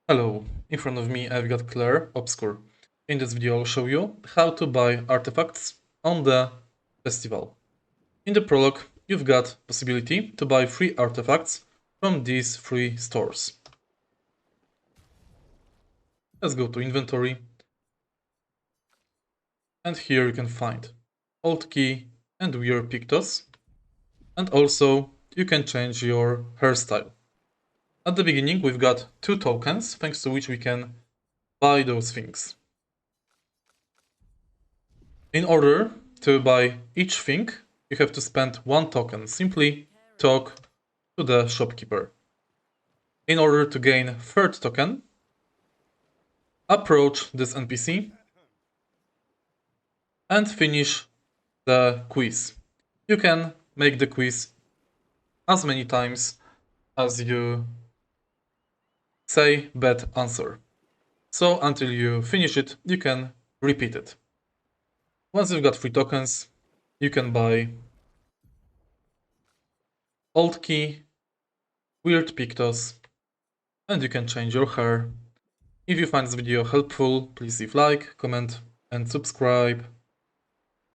Hello, in front of me I've got Clair Obscur. In this video I'll show you how to buy artifacts on the festival. In the prologue you've got possibility to buy free artifacts from these free stores. Let's go to inventory, and here you can find Alt key and wear pictos, and also you can change your hairstyle. At the beginning we've got 2 tokens, thanks to which we can buy those things. In order to buy each thing, you have to spend 1 token. Simply talk to the shopkeeper. In order to gain 3rd token, approach this NPC and finish the quiz. You can make the quiz as many times as you say bad answer. So until you finish it, you can repeat it. Once you've got 3 tokens, you can buy Alt key, weird pictos, and you can change your hair. If you find this video helpful, please leave like, comment, and subscribe.